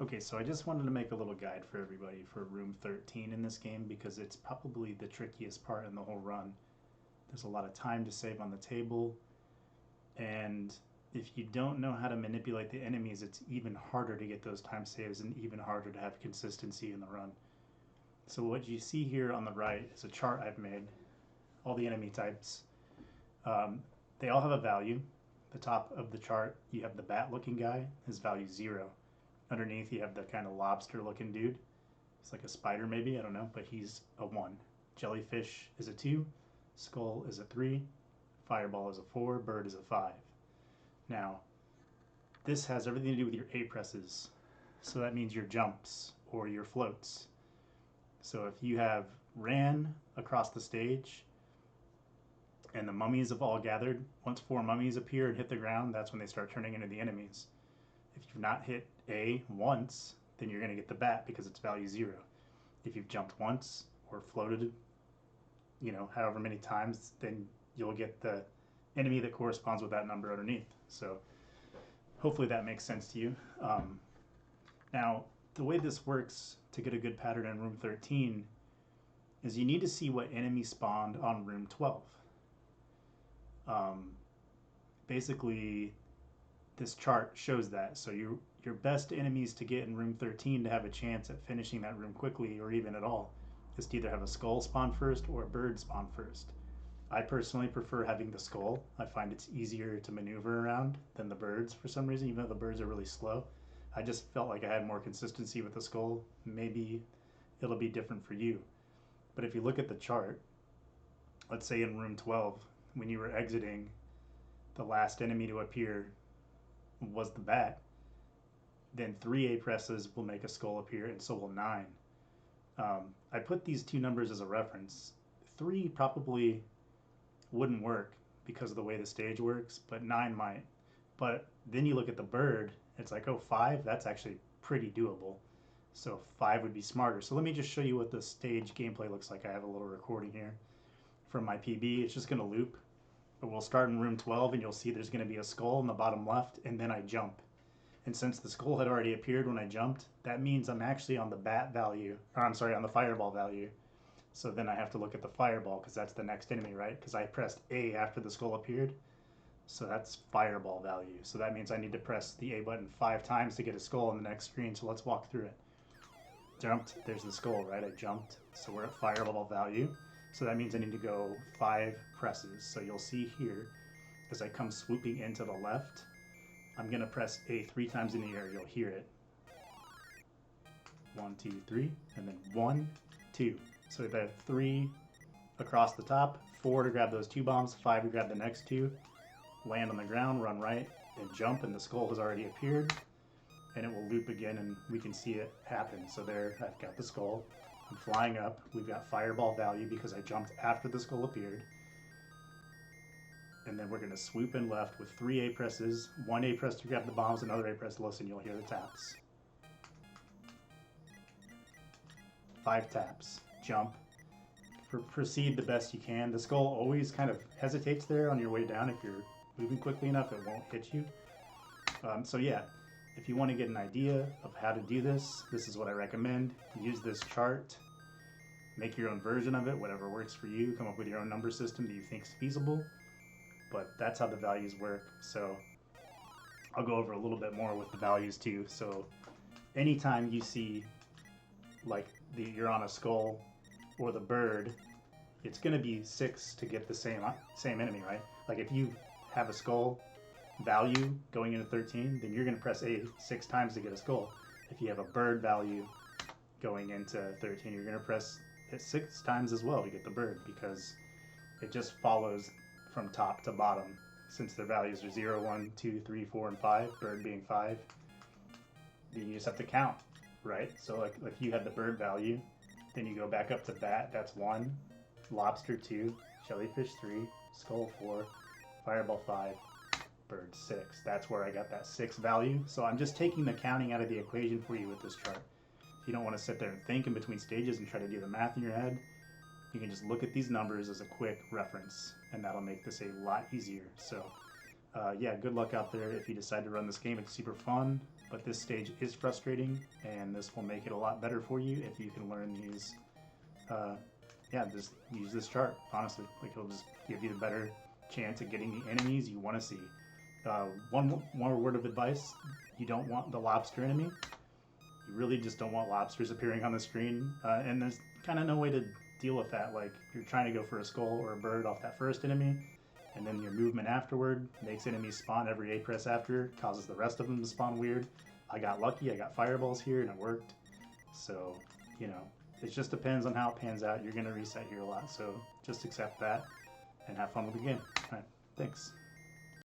Okay, so I just wanted to make a little guide for everybody for room 13 in this game because it's probably the trickiest part in the whole run. There's a lot of time to save on the table, and if you don't know how to manipulate the enemies, it's even harder to get those time saves and even harder to have consistency in the run. So what you see here on the right is a chart I've made, all the enemy types. Um, they all have a value. The top of the chart, you have the bat looking guy, his value 0. Underneath, you have the kind of lobster looking dude. It's like a spider, maybe, I don't know, but he's a 1. Jellyfish is a 2. Skull is a 3. Fireball is a 4. Bird is a 5. Now, this has everything to do with your A presses. So that means your jumps or your floats. So if you have ran across the stage and the mummies have all gathered, once 4 mummies appear and hit the ground, that's when they start turning into the enemies. If you've not hit A once, then you're going to get the bat because it's value 0. If you've jumped once or floated, however many times, then you'll get the enemy that corresponds with that number underneath. So hopefully that makes sense to you. Now, the way this works to get a good pattern in room 13 is you need to see what enemy spawned on room 12. Basically, this chart shows that. So your best enemies to get in room 13 to have a chance at finishing that room quickly or even at all is to either have a skull spawn first or a bird spawn first. I personally prefer having the skull. I find it's easier to maneuver around than the birds for some reason, even though the birds are really slow. I just felt like I had more consistency with the skull. Maybe it'll be different for you. But if you look at the chart, let's say in room 12, when you were exiting, the last enemy to appear was the bat, then 3 A presses will make a skull appear, and so will 9. I put these two numbers as a reference. 3 probably wouldn't work because of the way the stage works, but 9 might. But then you look at the bird, it's like, oh, 5, that's actually pretty doable. So 5 would be smarter. So let me just show you what the stage gameplay looks like. I have a little recording here from my PB. It's just going to loop. But we'll start in room 12, and you'll see there's going to be a skull in the bottom left, and then I jump. And since the skull had already appeared when I jumped, that means I'm actually on the bat value, or I'm sorry, on the fireball value. So then I have to look at the fireball because that's the next enemy, right? Because I pressed A after the skull appeared. So that's fireball value. So that means I need to press the A button 5 times to get a skull on the next screen. So let's walk through it. Jumped, there's the skull, right? I jumped. So we're at fireball value. So that means I need to go 5 presses. So you'll see here, as I come swooping into the left, I'm going to press A 3 times in the air. You'll hear it. 1, 2, 3, and then 1, 2. So the 3 across the top, 4 to grab those 2 bombs, 5 to grab the next 2, land on the ground, run right, and jump, and the skull has already appeared, and it will loop again, and we can see it happen. So there, I've got the skull. I'm flying up. We've got fireball value because I jumped after the skull appeared. And then we're going to swoop in left with 3 A presses, 1 A press to grab the bombs, another A press. Listen, you'll hear the taps. 5 taps. Jump. Proceed the best you can. The skull always kind of hesitates there on your way down. If you're moving quickly enough, it won't hit you. So yeah, if you want to get an idea of how to do this, this is what I recommend. Use this chart. Make your own version of it, whatever works for you. Come up with your own number system that you think is feasible. But that's how the values work. So I'll go over a little bit more with the values too. So anytime you see like you're on a skull or the bird, it's going to be 6 to get the same enemy, right? Like if you have a skull value going into 13, then you're going to press A 6 times to get a skull. If you have a bird value going into 13, you're going to press it 6 times as well to get the bird, because it just follows from top to bottom. Since their values are 0, 1, 2, 3, 4, and 5, bird being 5, then you just have to count, right? So like if you had the bird value, then you go back up to bat, that's 1, lobster 2, jellyfish 3, skull 4, fireball 5, bird 6. That's where I got that 6 value. So I'm just taking the counting out of the equation for you with this chart. If you don't want to sit there and think in between stages and try to do the math in your head, you can just look at these numbers as a quick reference, and that'll make this a lot easier. So yeah, good luck out there if you decide to run this game. It's super fun. but this stage is frustrating, and this will make it a lot better for you if you can learn these. Just use this chart, honestly. Like, it'll just give you a better chance at getting the enemies you want to see. One more word of advice: you don't want the lobster enemy. You really just don't want lobsters appearing on the screen, and there's kind of no way to deal with that. Like, you're trying to go for a skull or a bird off that first enemy, and then your movement afterward makes enemies spawn every A press after, causes the rest of them to spawn weird. I got lucky, I got fireballs here, and it worked. So, it just depends on how it pans out. You're going to reset here a lot, so just accept that and have fun with the game. All right, thanks.